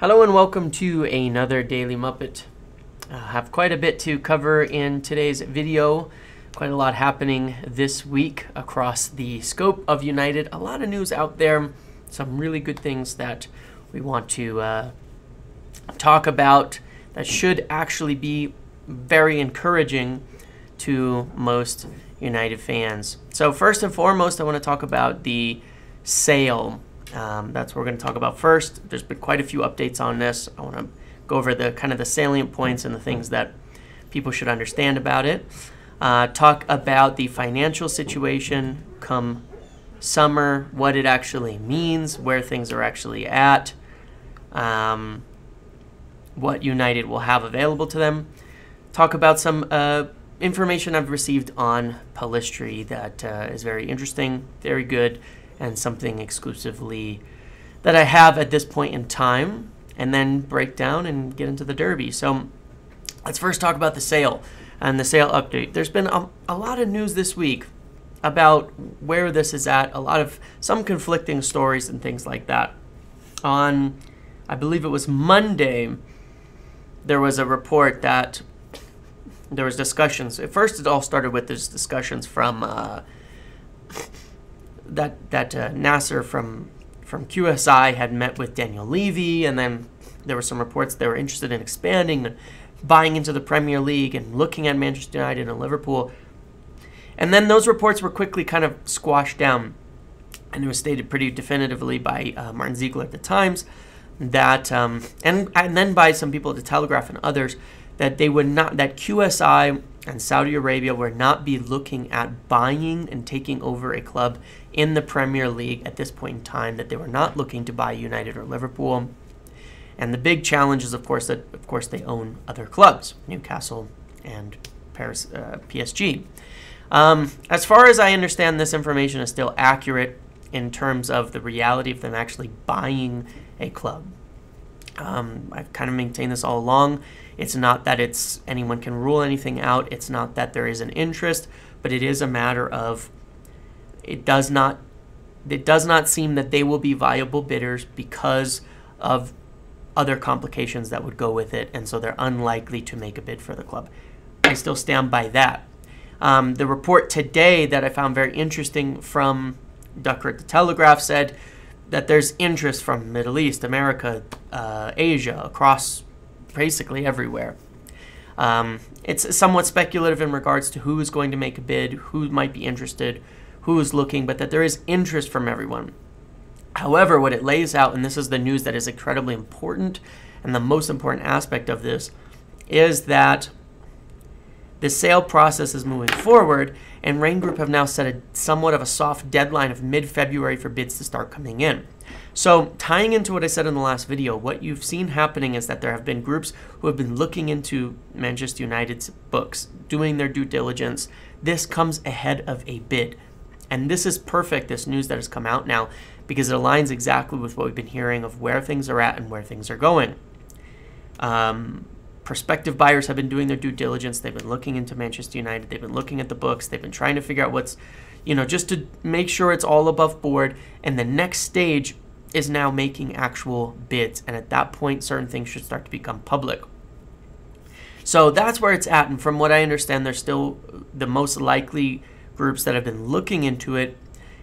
Hello and welcome to another Daily Muppet. I have quite a bit to cover in today's video. Quite a lot happening this week across the scope of United. A lot of news out there. Some really good things that we want to talk about that should actually be very encouraging to most United fans. So first and foremost, I want to talk about the sale. That's what we're going to talk about first. There's been quite a few updates on this. I want to go over the kind of the salient points and the things that people should understand about it. Talk about the financial situation come summer, what it actually means, where things are actually at, what United will have available to them. Talk about some information I've received on Pellistri that is very interesting, very good, and something exclusively that I have at this point in time, and then break down and get into the derby. So let's first talk about the sale and the sale update. There's been a lot of news this week about where this is at, some conflicting stories and things like that. On, I believe it was Monday, there was a report that there was discussions. At first, it all started with these discussions from that Nasser from QSI had met with Daniel Levy, and then there were some reports they were interested in expanding and buying into the Premier League and looking at Manchester United and Liverpool. And then those reports were quickly kind of squashed down, and it was stated pretty definitively by Martin Ziegler at the Times that, and then by some people at the Telegraph and others, that they would not, that QSI and Saudi Arabia would not be looking at buying and taking over a club in the Premier League at this point in time, that they were not looking to buy United or Liverpool. And the big challenge is, of course, that they own other clubs, Newcastle and Paris, PSG. As far as I understand, this information is still accurate in terms of the reality of them actually buying a club. I've kind of maintained this all along. It's not that anyone can rule anything out. It's not that there is an interest, but it is a matter of it does not seem that they will be viable bidders because of other complications that would go with it, and so they're unlikely to make a bid for the club. I still stand by that. The report today that I found very interesting from Ducker at the Telegraph said that there's interest from Middle East, America, Asia, across basically everywhere. It's somewhat speculative in regards to who is going to make a bid, who might be interested, who is looking, but that there is interest from everyone. However, what it lays out, and this is the news that is incredibly important, and the most important aspect of this, is that the sale process is moving forward, and Raine Group have now set somewhat of a soft deadline of mid-February for bids to start coming in. So tying into what I said in the last video, what you've seen happening is that there have been groups who have been looking into Manchester United's books, doing their due diligence. This comes ahead of a bid. And this is perfect, this news that has come out now, because it aligns exactly with what we've been hearing of where things are at and where things are going. Prospective buyers have been doing their due diligence. They've been looking into Manchester United. They've been looking at the books. They've been trying to figure out what's, just to make sure it's all above board. And the next stage is now making actual bids. And at that point, certain things should start to become public. So that's where it's at. And from what I understand, there's still the most likely groups that have been looking into it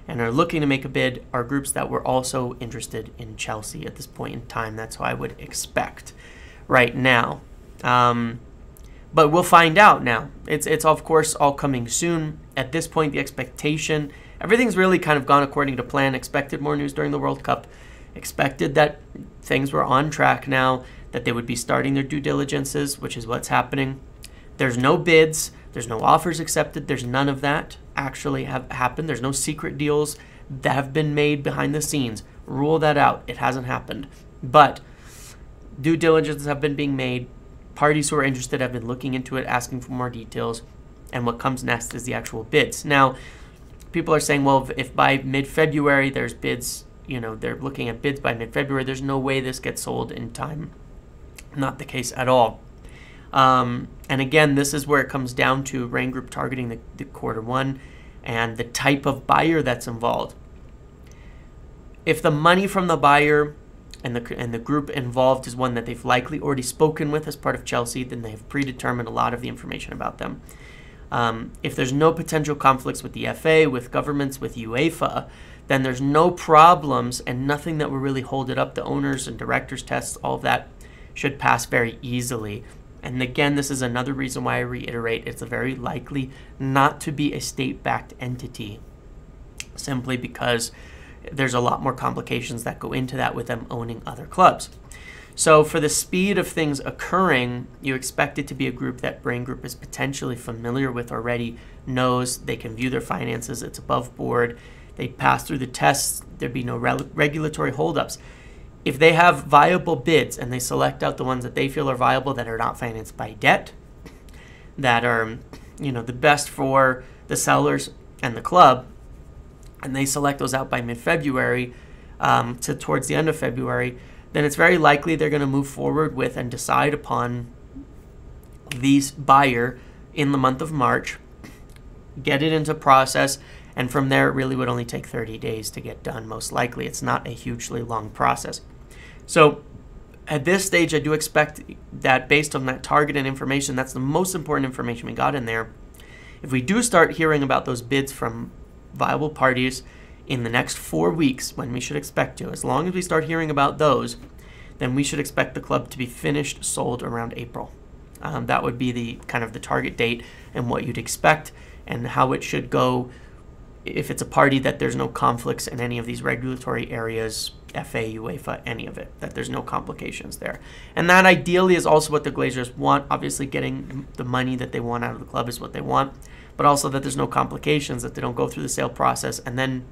and are looking to make a bid are groups that were also interested in Chelsea at this point in time. That's what I would expect right now. But we'll find out now. It's of course all coming soon. At this point, the expectation, everything's really kind of gone according to plan. Expected more news during the World Cup. Expected that things were on track now, that they would be starting their due diligences, which is what's happening. There's no bids. There's no offers accepted. There's none of that actually have happened. There's no secret deals that have been made behind the scenes. Rule that out. It hasn't happened. But due diligence have been being made. Parties who are interested have been looking into it, asking for more details. And what comes next is the actual bids. Now, people are saying, well, if by mid-February there's bids, they're looking at bids by mid-February, there's no way this gets sold in time. Not the case at all. And again, this is where it comes down to Raine Group targeting the Q1 and the type of buyer that's involved. If the money from the buyer and the group involved is one that they've likely already spoken with as part of Chelsea, then they have predetermined a lot of the information about them. If there's no potential conflicts with the FA, with governments, with UEFA, then there's no problems and nothing that will really hold it up. The owners and directors tests, all of that should pass very easily. And again, this is another reason why I reiterate it's very likely not to be a state-backed entity, simply because there's a lot more complications that go into that with them owning other clubs. So for the speed of things occurring, you expect it to be a group that Raine Group is potentially familiar with already, knows they can view their finances, it's above board, they pass through the tests, there'd be no regulatory holdups. If they have viable bids and they select out the ones that they feel are viable, that are not financed by debt, that are, the best for the sellers and the club, and they select those out by mid-February to towards the end of February, then it's very likely they're going to move forward with and decide upon these buyer in the month of March, get it into process, and from there it really would only take 30 days to get done, most likely. It's not a hugely long process. So at this stage, I do expect that based on that targeted information, that's the most important information we got in there. If we do start hearing about those bids from viable parties in the next 4 weeks, when we should expect to, as long as we start hearing about those, then we should expect the club to be finished, sold around April. That would be the kind of the target date and what you'd expect and how it should go if it's a party that there's no conflicts in any of these regulatory areas, FA, UEFA, any of it, that there's no complications there. And that ideally is also what the Glazers want. Obviously getting the money that they want out of the club is what they want, but also that there's no complications, that they don't go through the sale process and then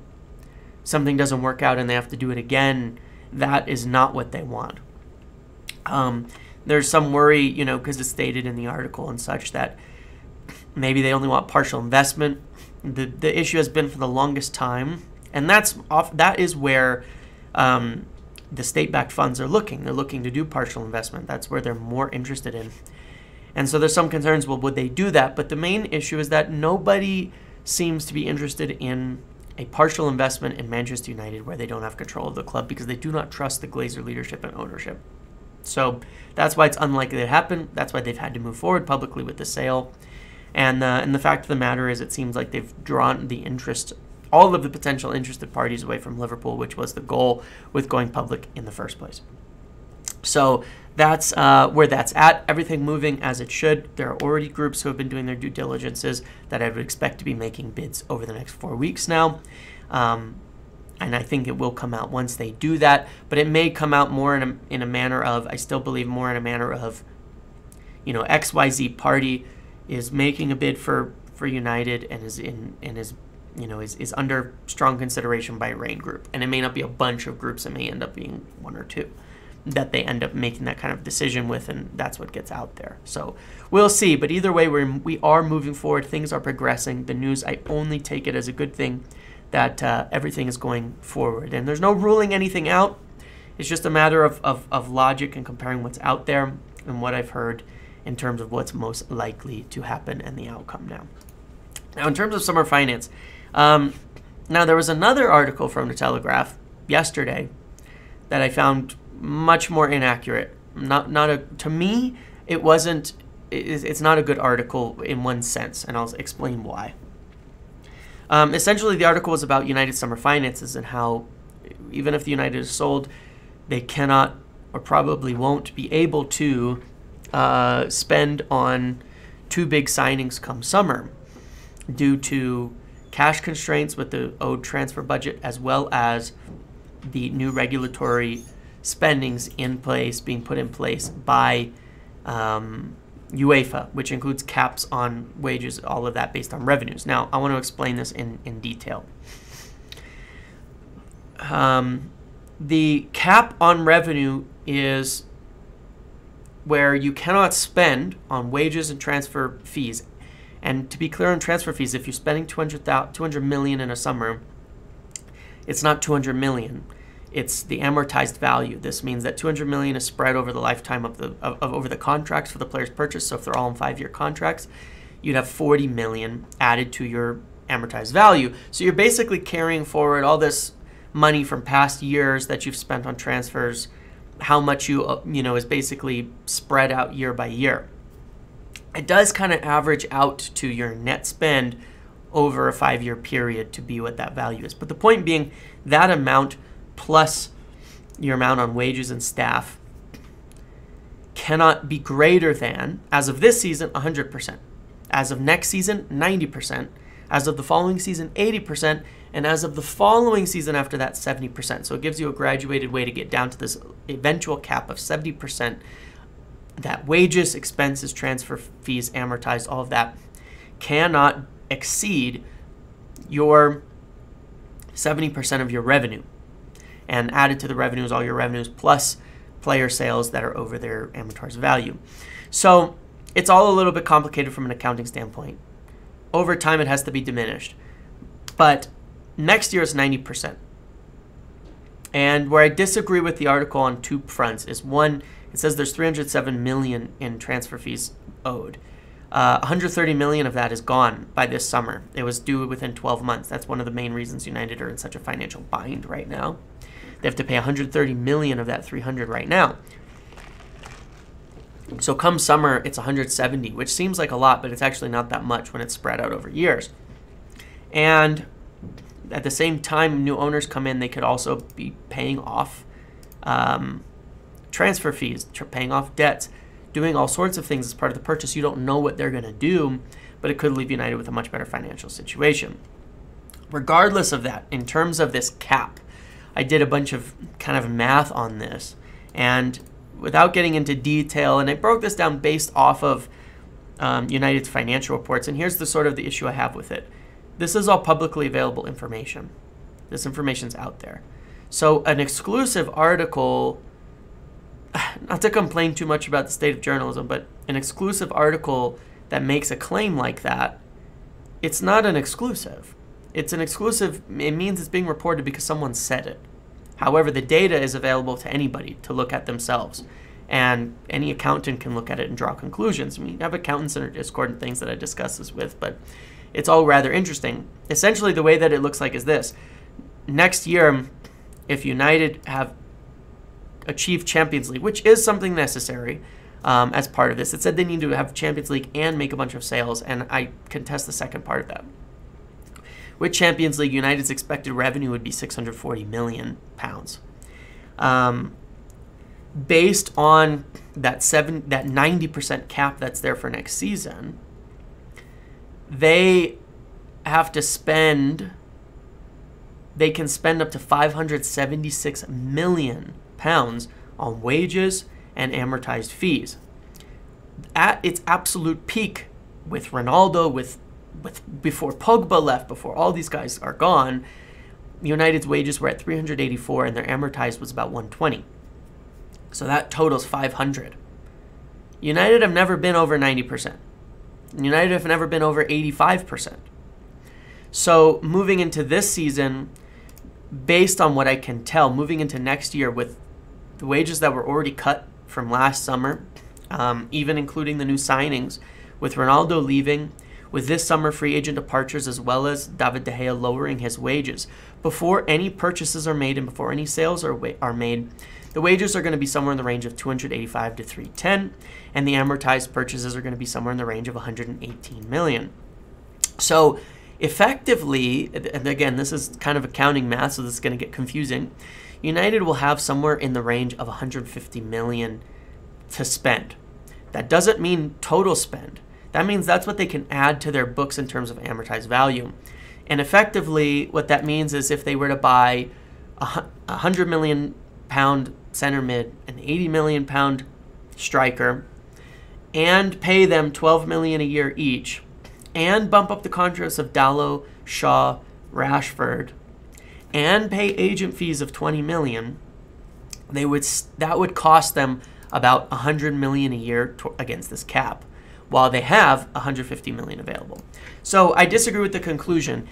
something doesn't work out and they have to do it again. That is not what they want. There's some worry, because it's stated in the article and such, that maybe they only want partial investment. The issue has been for the longest time, and that is where the state-backed funds are looking. They're looking to do partial investment. That's where they're more interested in. And so there's some concerns, well, would they do that? But the main issue is that nobody seems to be interested in a partial investment in Manchester United where they don't have control of the club, because they do not trust the Glazer leadership and ownership. So that's why it's unlikely to happen. That's why they've had to move forward publicly with the sale. And the fact of the matter is, it seems like they've drawn the interest, all of the potential interested parties away from Liverpool, which was the goal with going public in the first place. So that's where that's at. Everything moving as it should. There are already groups who have been doing their due diligences that I would expect to be making bids over the next 4 weeks now. And I think it will come out once they do that. But it may come out more in a manner of, I still believe more in a manner of, XYZ party is making a bid for United and is under strong consideration by Raine Group. And it may not be a bunch of groups. It may end up being 1 or 2 that they end up making that kind of decision with, and that's what gets out there. So we'll see. But either way, we are moving forward. Things are progressing. The news, I only take it as a good thing that everything is going forward. And there's no ruling anything out. It's just a matter of logic and comparing what's out there and what I've heard in terms of what's most likely to happen and the outcome now. Now, in terms of summer finance, now there was another article from the Telegraph yesterday that I found much more inaccurate. To me, it wasn't. It's not a good article in one sense, and I'll explain why. Essentially, the article was about United summer finances and how even if the United is sold, they cannot or probably won't be able to spend on 2 big signings come summer due to cash constraints with the owed transfer budget, as well as the new regulatory spendings being put in place by UEFA, which includes caps on wages, all of that based on revenues. Now, I want to explain this in detail. The cap on revenue is where you cannot spend on wages and transfer fees. And to be clear on transfer fees, if you're spending 200 million in a summer, it's not 200 million. It's the amortized value. This means that 200 million is spread over the lifetime of over the contracts for the player's purchase. So if they're all in 5-year contracts, you'd have 40 million added to your amortized value. So you're basically carrying forward all this money from past years that you've spent on transfers how much is basically spread out year by year. It does kind of average out to your net spend over a 5-year period to be what that value is. But the point being, that amount plus your amount on wages and staff cannot be greater than, as of this season, 100%. As of next season, 90%. As of the following season, 80%. And as of the following season after that, 70%. So it gives you a graduated way to get down to this eventual cap of 70%. That wages, expenses, transfer fees, amortized, all of that cannot exceed your 70% of your revenue. And added to the revenue is all your revenues plus player sales that are over their amortized value. So it's all a little bit complicated from an accounting standpoint. Over time, it has to be diminished. But next year is 90%. And where I disagree with the article on 2 fronts is, one, it says there's $307 million in transfer fees owed. $130 million of that is gone by this summer. It was due within 12 months. That's one of the main reasons United are in such a financial bind right now. They have to pay $130 million of that $300 right now. So come summer, it's $170, which seems like a lot, but it's actually not that much when it's spread out over years. And at the same time, new owners come in, they could also be paying off transfer fees, paying off debts, doing all sorts of things as part of the purchase. You don't know what they're going to do, but it could leave United with a much better financial situation. Regardless of that, in terms of this cap, I did a bunch of kind of math on this, and without getting into detail, and I broke this down based off of United's financial reports, and here's the sort of the issue I have with it. This is all publicly available information. This information's out there. So an exclusive article, not to complain too much about the state of journalism, but an exclusive article that makes a claim like that, it's not an exclusive. It's an exclusive, it means it's being reported because someone said it. However, the data is available to anybody to look at themselves. And any accountant can look at it and draw conclusions. We have accountants in our Discord and things that I discuss this with, but it's all rather interesting. Essentially, the way that it looks like is this. Next year, if United have achieved Champions League, which is something necessary as part of this, it said they need to have Champions League and make a bunch of sales, and I contest the second part of that. With Champions League, United's expected revenue would be £640 million. Based on that 90% cap that's there for next season, they have to spend, they can spend up to £576 million on wages and amortized fees. At its absolute peak, with Ronaldo, with before Pogba left, before all these guys are gone, United's wages were at 384 and their amortized was about 120. So that totals 500. United have never been over 90%. United have never been over 85%. So moving into this season, based on what I can tell, moving into next year with the wages that were already cut from last summer, even including the new signings, with Ronaldo leaving, with this summer free agent departures, as well as David De Gea lowering his wages, before any purchases are made and before any sales are made, the wages are going to be somewhere in the range of 285 to 310, and the amortized purchases are going to be somewhere in the range of 118 million. So effectively, and again, this is kind of accounting math, so this is going to get confusing, United will have somewhere in the range of 150 million to spend. That doesn't mean total spend. That means that's what they can add to their books in terms of amortized value. And effectively, what that means is if they were to buy a £100 million center mid, an £80 million striker, and pay them $12 million a year each, and bump up the contracts of Dalot, Shaw, Rashford, and pay agent fees of $20 million, that would cost them about $100 million a year against this cap, while they have $150 million available. So I disagree with the conclusion.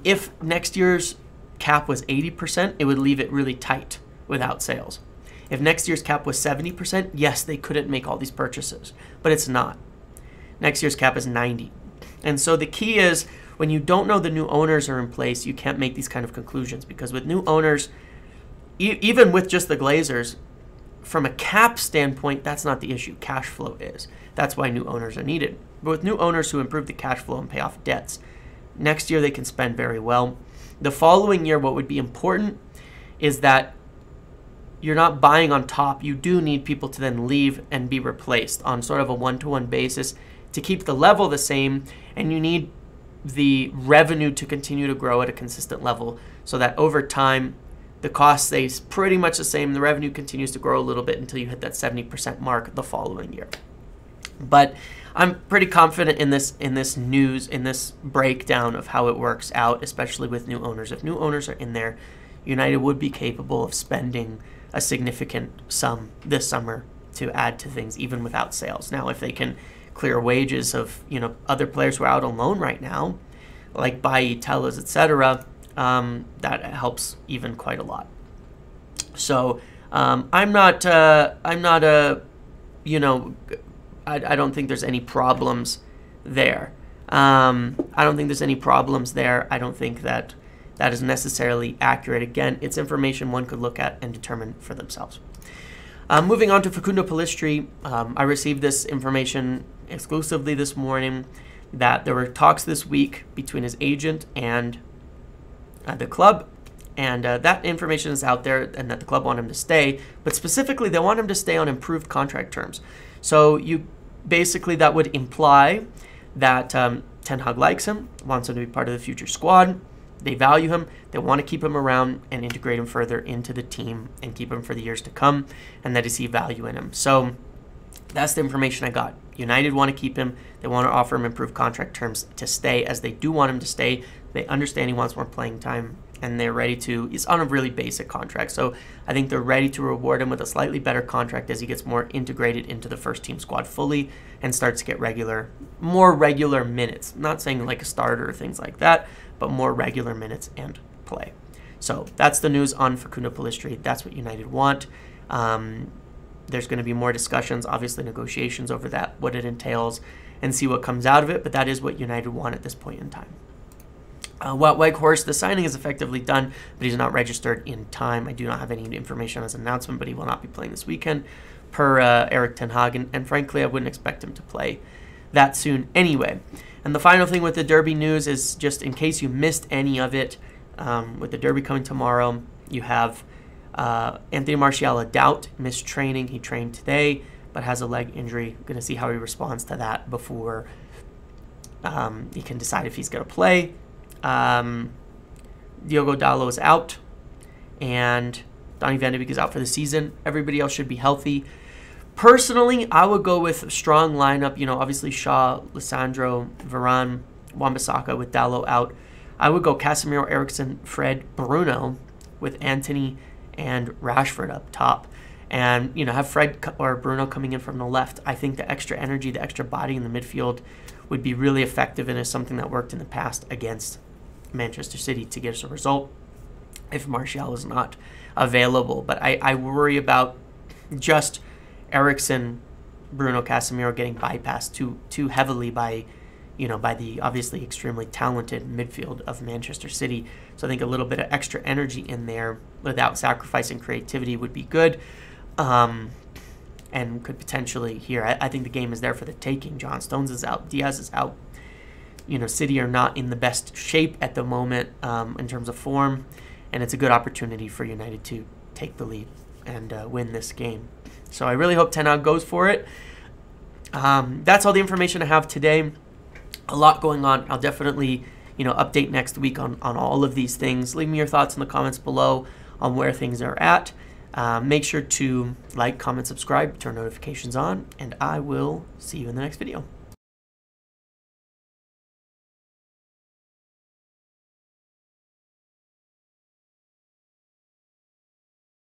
If next year's cap was 80%, it would leave it really tight without sales. If next year's cap was 70%, yes, they couldn't make all these purchases, but it's not. Next year's cap is 90. And so the key is, when you don't know the new owners are in place, you can't make these kind of conclusions, because with new owners, even with just the Glazers, from a cap standpoint, that's not the issue. Cash flow is. That's why new owners are needed. But with new owners who improve the cash flow and pay off debts, next year they can spend very well. The following year, what would be important is that you're not buying on top. You do need people to then leave and be replaced on sort of a one-to-one basis to keep the level the same, and you need the revenue to continue to grow at a consistent level so that over time the cost stays pretty much the same. The revenue continues to grow a little bit until you hit that 70% mark the following year. But I'm pretty confident in this breakdown of how it works out, especially with new owners. If new owners are in there, United would be capable of spending a significant sum this summer to add to things, even without sales. Now, if they can clear wages of other players who are out on loan right now, like Bailly, Tellez, etc., that helps even quite a lot. So I don't think there's any problems there. I don't think there's any problems there. I don't think that is necessarily accurate. Again, it's information one could look at and determine for themselves. Moving on to Facundo Pellistri, I received this information exclusively this morning that there were talks this week between his agent and the club, and that information is out there, and that the club want him to stay, but specifically they want him to stay on improved contract terms. So that would imply that Ten Hag likes him, wants him to be part of the future squad. They value him. They want to keep him around and integrate him further into the team and keep him for the years to come, and that they see value in him. So that's the information I got. United want to keep him. They want to offer him improved contract terms to stay, as they do want him to stay. They understand he wants more playing time, and they're ready to. He's on a really basic contract, so I think they're ready to reward him with a slightly better contract as he gets more integrated into the first team squad fully and starts to get more regular minutes. I'm not saying like a starter or things like that, but more regular minutes and play. So that's the news on Facundo Pellistri. That's what United want. There's going to be more discussions, obviously negotiations over that, what it entails, and see what comes out of it, but that is what United want at this point in time. Wout Weghorst, the signing is effectively done, but he's not registered in time. I do not have any information on his announcement, but he will not be playing this weekend per Erik ten Hag, and frankly, I wouldn't expect him to play that soon anyway. And the final thing with the Derby news is, just in case you missed any of it, with the Derby coming tomorrow, you have Anthony Martial, a doubt, missed training. He trained today, but has a leg injury. Going to see how he responds to that before he can decide if he's going to play. Diogo Dalot is out, and Donny van de Beek is out for the season. Everybody else should be healthy. Personally, I would go with a strong lineup. Obviously Shaw, Lissandro, Varane, Wan-Bissaka with Dalot out. I would go Casemiro, Eriksen, Fred, Bruno with Antony and Rashford up top. And, have Fred or Bruno coming in from the left. I think the extra energy, the extra body in the midfield would be really effective, and is something that worked in the past against Manchester City to get us a result if Martial is not available. But I worry about just Eriksen, Bruno, Casemiro getting bypassed too heavily by the obviously extremely talented midfield of Manchester City. So I think a little bit of extra energy in there without sacrificing creativity would be good, and could potentially here. I think the game is there for the taking. John Stones is out. Diaz is out. City are not in the best shape at the moment in terms of form, and it's a good opportunity for United to take the lead and win this game. So I really hope Ten Hag goes for it. That's all the information I have today. A lot going on. I'll definitely, update next week on all of these things. Leave me your thoughts in the comments below on where things are at. Make sure to like, comment, subscribe, turn notifications on, and I will see you in the next video.